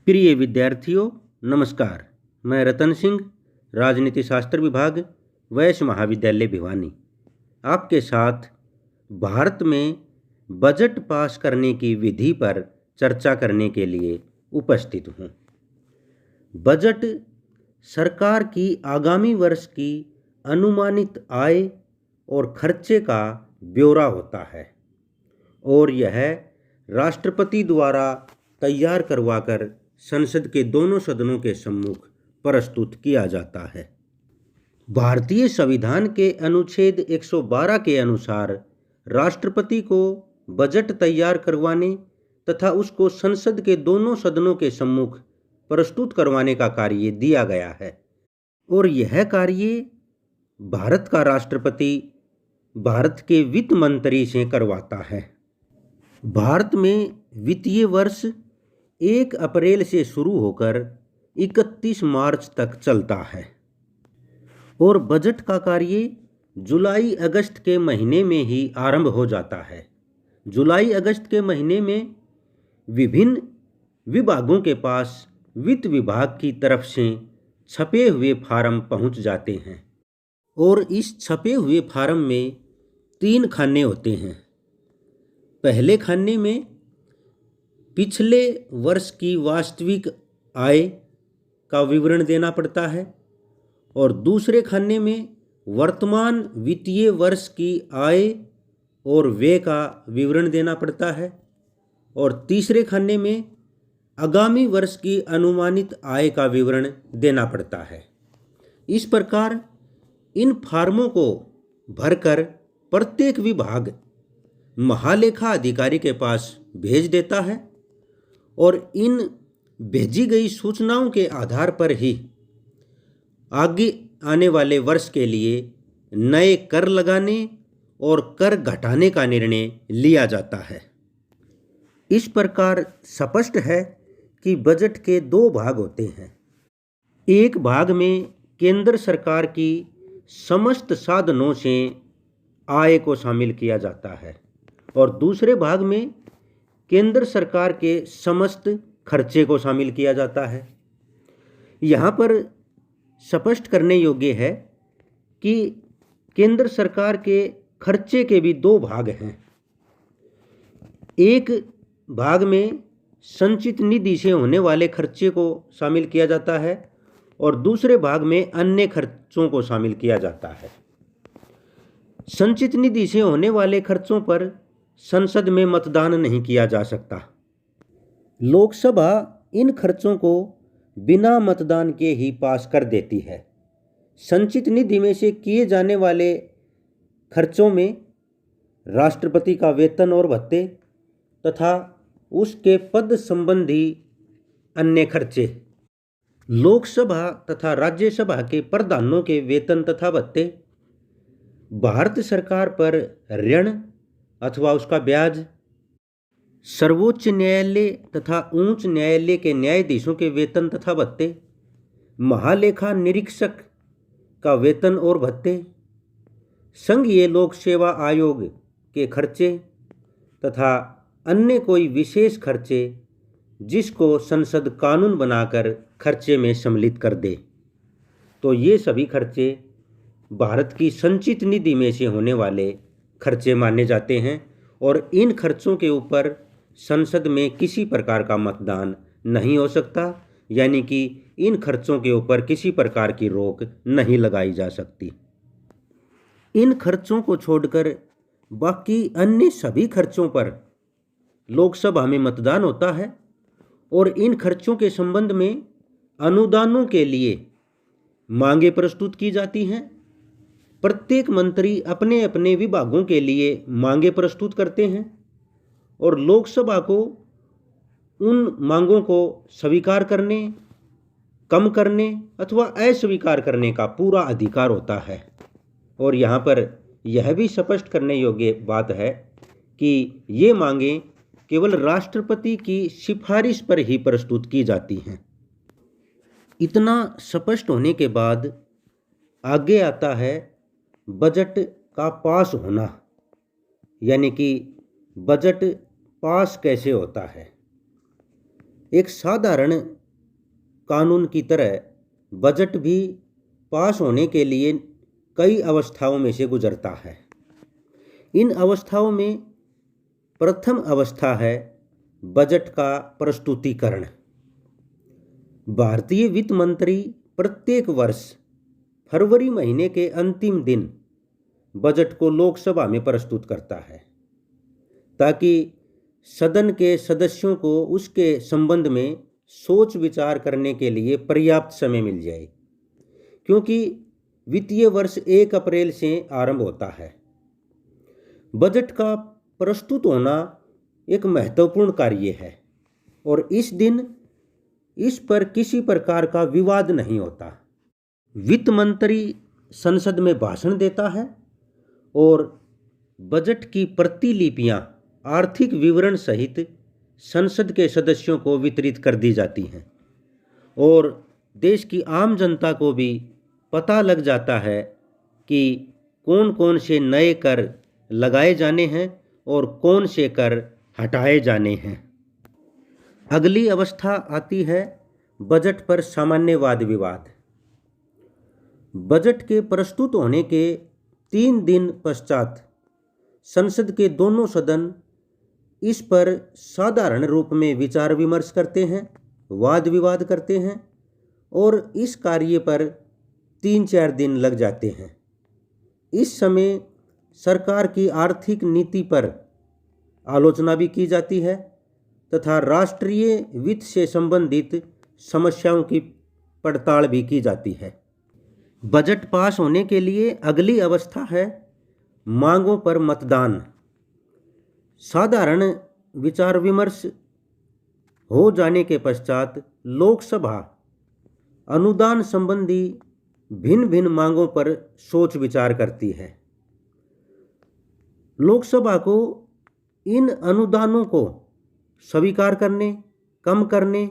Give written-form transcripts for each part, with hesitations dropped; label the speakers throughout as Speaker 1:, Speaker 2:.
Speaker 1: प्रिय विद्यार्थियों, नमस्कार। मैं रतन सिंह, राजनीति शास्त्र विभाग, वैश्य महाविद्यालय भिवानी, आपके साथ भारत में बजट पास करने की विधि पर चर्चा करने के लिए उपस्थित हूँ। बजट सरकार की आगामी वर्ष की अनुमानित आय और खर्चे का ब्यौरा होता है और यह राष्ट्रपति द्वारा तैयार करवाकर संसद के दोनों सदनों के सम्मुख प्रस्तुत किया जाता है। भारतीय संविधान के अनुच्छेद 112 के अनुसार राष्ट्रपति को बजट तैयार करवाने तथा उसको संसद के दोनों सदनों के सम्मुख प्रस्तुत करवाने का कार्य दिया गया है और यह कार्य भारत का राष्ट्रपति भारत के वित्त मंत्री से करवाता है। भारत में वित्तीय वर्ष 1 अप्रैल से शुरू होकर 31 मार्च तक चलता है और बजट का कार्य जुलाई अगस्त के महीने में ही आरंभ हो जाता है। जुलाई अगस्त के महीने में विभिन्न विभागों के पास वित्त विभाग की तरफ से छपे हुए फार्म पहुंच जाते हैं और इस छपे हुए फार्म में 3 खाने होते हैं। पहले खाने में पिछले वर्ष की वास्तविक आय का विवरण देना पड़ता है और दूसरे खाने में वर्तमान वित्तीय वर्ष की आय और व्यय का विवरण देना पड़ता है और तीसरे खाने में आगामी वर्ष की अनुमानित आय का विवरण देना पड़ता है। इस प्रकार इन फार्मों को भरकर प्रत्येक विभाग महालेखा अधिकारी के पास भेज देता है और इन भेजी गई सूचनाओं के आधार पर ही आगे आने वाले वर्ष के लिए नए कर लगाने और कर घटाने का निर्णय लिया जाता है। इस प्रकार स्पष्ट है कि बजट के 2 भाग होते हैं। एक भाग में केंद्र सरकार की समस्त साधनों से आय को शामिल किया जाता है और दूसरे भाग में केंद्र सरकार के समस्त खर्चे को शामिल किया जाता है। यहाँ पर स्पष्ट करने योग्य है कि केंद्र सरकार के खर्चे के भी 2 भाग हैं। एक भाग में संचित निधि से होने वाले खर्चे को शामिल किया जाता है और दूसरे भाग में अन्य खर्चों को शामिल किया जाता है। संचित निधि से होने वाले खर्चों पर संसद में मतदान नहीं किया जा सकता। लोकसभा इन खर्चों को बिना मतदान के ही पास कर देती है। संचित निधि में से किए जाने वाले खर्चों में राष्ट्रपति का वेतन और भत्ते तथा उसके पद संबंधी अन्य खर्चे, लोकसभा तथा राज्यसभा के प्रधानों के वेतन तथा भत्ते, भारत सरकार पर ऋण अथवा उसका ब्याज, सर्वोच्च न्यायालय तथा उच्च न्यायालय के न्यायाधीशों के वेतन तथा भत्ते, महालेखा निरीक्षक का वेतन और भत्ते, संघीय लोक सेवा आयोग के खर्चे तथा अन्य कोई विशेष खर्चे जिसको संसद कानून बनाकर खर्चे में सम्मिलित कर दे। तो ये सभी खर्चे भारत की संचित निधि में से होने वाले खर्चे माने जाते हैं और इन खर्चों के ऊपर संसद में किसी प्रकार का मतदान नहीं हो सकता, यानी कि इन खर्चों के ऊपर किसी प्रकार की रोक नहीं लगाई जा सकती। इन खर्चों को छोड़कर बाकी अन्य सभी खर्चों पर लोकसभा में मतदान होता है और इन खर्चों के संबंध में अनुदानों के लिए मांगे प्रस्तुत की जाती हैं। प्रत्येक मंत्री अपने अपने विभागों के लिए मांगे प्रस्तुत करते हैं और लोकसभा को उन मांगों को स्वीकार करने, कम करने अथवा अस्वीकार करने का पूरा अधिकार होता है। और यहाँ पर यह भी स्पष्ट करने योग्य बात है कि ये मांगें केवल राष्ट्रपति की सिफारिश पर ही प्रस्तुत की जाती हैं। इतना स्पष्ट होने के बाद आगे आता है बजट का पास होना, यानी कि बजट पास कैसे होता है। एक साधारण कानून की तरह बजट भी पास होने के लिए कई अवस्थाओं में से गुजरता है। इन अवस्थाओं में प्रथम अवस्था है बजट का प्रस्तुतिकरण। भारतीय वित्त मंत्री प्रत्येक वर्ष फरवरी महीने के अंतिम दिन बजट को लोकसभा में प्रस्तुत करता है, ताकि सदन के सदस्यों को उसके संबंध में सोच विचार करने के लिए पर्याप्त समय मिल जाए, क्योंकि वित्तीय वर्ष 1 अप्रैल से आरंभ होता है। बजट का प्रस्तुत होना एक महत्वपूर्ण कार्य है और इस दिन इस पर किसी प्रकार का विवाद नहीं होता। वित्त मंत्री संसद में भाषण देता है और बजट की प्रतिलिपियां आर्थिक विवरण सहित संसद के सदस्यों को वितरित कर दी जाती हैं और देश की आम जनता को भी पता लग जाता है कि कौन कौन से नए कर लगाए जाने हैं और कौन से कर हटाए जाने हैं। अगली अवस्था आती है बजट पर सामान्य वाद विवाद। बजट के प्रस्तुत होने के 3 दिन पश्चात संसद के दोनों सदन इस पर साधारण रूप में विचार विमर्श करते हैं, वाद विवाद करते हैं और इस कार्य पर 3-4 दिन लग जाते हैं। इस समय सरकार की आर्थिक नीति पर आलोचना भी की जाती है तथा राष्ट्रीय वित्त से संबंधित समस्याओं की पड़ताल भी की जाती है। बजट पास होने के लिए अगली अवस्था है मांगों पर मतदान। साधारण विचार विमर्श हो जाने के पश्चात लोकसभा अनुदान संबंधी भिन्न भिन्न मांगों पर सोच विचार करती है। लोकसभा को इन अनुदानों को स्वीकार करने, कम करने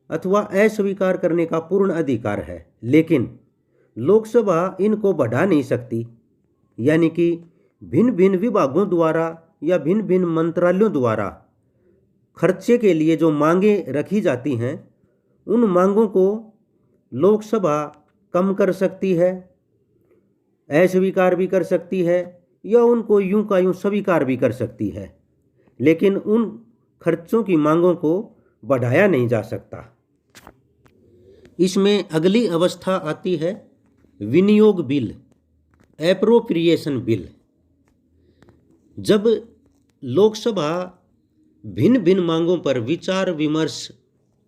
Speaker 1: अथवा अस्वीकार करने का पूर्ण अधिकार है, लेकिन लोकसभा इनको बढ़ा नहीं सकती। यानी कि भिन्न भिन्न विभागों द्वारा या भिन्न भिन्न मंत्रालयों द्वारा खर्चे के लिए जो मांगें रखी जाती हैं, उन मांगों को लोकसभा कम कर सकती है, अस्वीकार भी कर सकती है या उनको यूं का यूं स्वीकार भी कर सकती है, लेकिन उन खर्चों की मांगों को बढ़ाया नहीं जा सकता। इसमें अगली अवस्था आती है विनियोग बिल, एप्रोप्रिएशन बिल। जब लोकसभा भिन्न भिन्न मांगों पर विचार विमर्श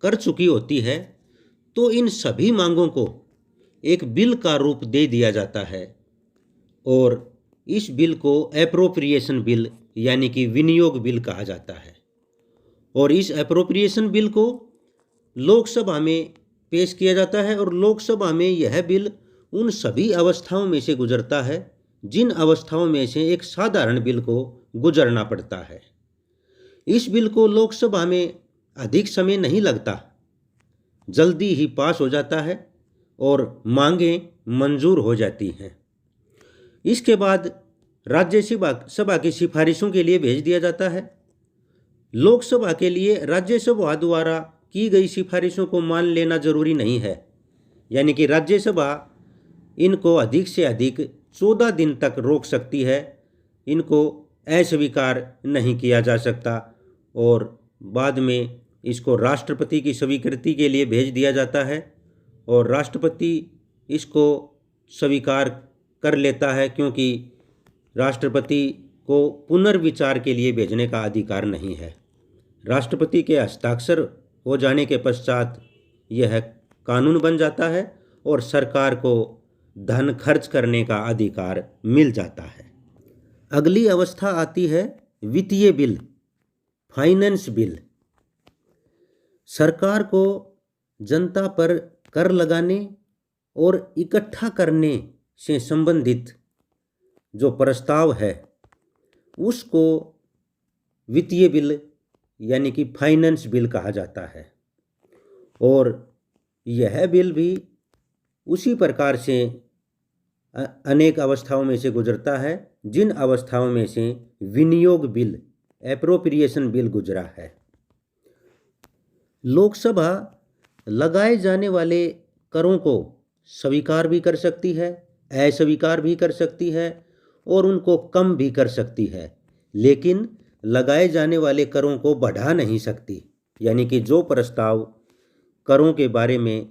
Speaker 1: कर चुकी होती है तो इन सभी मांगों को एक बिल का रूप दे दिया जाता है और इस बिल को एप्रोप्रिएशन बिल यानी कि विनियोग बिल कहा जाता है। और इस एप्रोप्रिएशन बिल को लोकसभा में पेश किया जाता है और लोकसभा में यह बिल उन सभी अवस्थाओं में से गुजरता है जिन अवस्थाओं में से एक साधारण बिल को गुजरना पड़ता है। इस बिल को लोकसभा में अधिक समय नहीं लगता, जल्दी ही पास हो जाता है और मांगें मंजूर हो जाती हैं। इसके बाद राज्यसभा की सिफारिशों के लिए भेज दिया जाता है। लोकसभा के लिए राज्यसभा द्वारा की गई सिफारिशों को मान लेना जरूरी नहीं है, यानी कि राज्यसभा इनको अधिक से अधिक 14 दिन तक रोक सकती है, इनको अस्वीकार नहीं किया जा सकता और बाद में इसको राष्ट्रपति की स्वीकृति के लिए भेज दिया जाता है और राष्ट्रपति इसको स्वीकार कर लेता है, क्योंकि राष्ट्रपति को पुनर्विचार के लिए भेजने का अधिकार नहीं है। राष्ट्रपति के हस्ताक्षर हो जाने के पश्चात यह कानून बन जाता है और सरकार को धन खर्च करने का अधिकार मिल जाता है। अगली अवस्था आती है वित्तीय बिल, फाइनेंस बिल। सरकार को जनता पर कर लगाने और इकट्ठा करने से संबंधित जो प्रस्ताव है उसको वित्तीय बिल यानी कि फाइनेंस बिल कहा जाता है और यह बिल भी उसी प्रकार से अनेक अवस्थाओं में से गुजरता है जिन अवस्थाओं में से विनियोग बिल, एप्रोप्रिएशन बिल गुजरा है। लोकसभा लगाए जाने वाले करों को स्वीकार भी कर सकती है, अस्वीकार भी कर सकती है और उनको कम भी कर सकती है, लेकिन लगाए जाने वाले करों को बढ़ा नहीं सकती। यानी कि जो प्रस्ताव करों के बारे में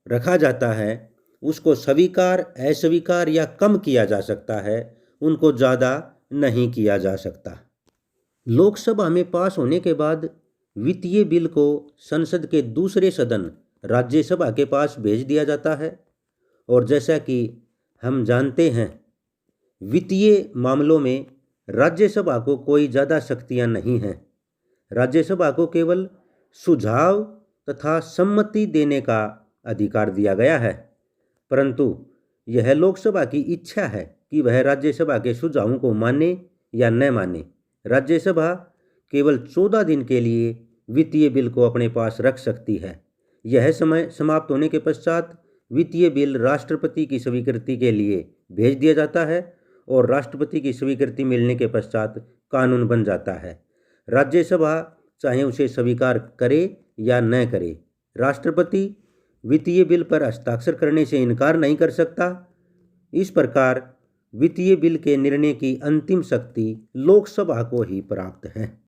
Speaker 1: रखा जाता है उसको स्वीकार, अस्वीकार या कम किया जा सकता है, उनको ज़्यादा नहीं किया जा सकता। लोकसभा में पास होने के बाद वित्तीय बिल को संसद के दूसरे सदन राज्यसभा के पास भेज दिया जाता है। और जैसा कि हम जानते हैं, वित्तीय मामलों में राज्यसभा को कोई ज़्यादा शक्तियां नहीं हैं। राज्यसभा को केवल सुझाव तथा सम्मति देने का अधिकार दिया गया है, परंतु यह लोकसभा की इच्छा है कि वह राज्यसभा के सुझावों को माने या न माने। राज्यसभा केवल 14 दिन के लिए वित्तीय बिल को अपने पास रख सकती है। यह समय समाप्त होने के पश्चात वित्तीय बिल राष्ट्रपति की स्वीकृति के लिए भेज दिया जाता है और राष्ट्रपति की स्वीकृति मिलने के पश्चात कानून बन जाता है। राज्यसभा चाहे उसे स्वीकार करे या न करे, राष्ट्रपति वित्तीय बिल पर हस्ताक्षर करने से इनकार नहीं कर सकता। इस प्रकार वित्तीय बिल के निर्णय की अंतिम शक्ति लोकसभा को ही प्राप्त है।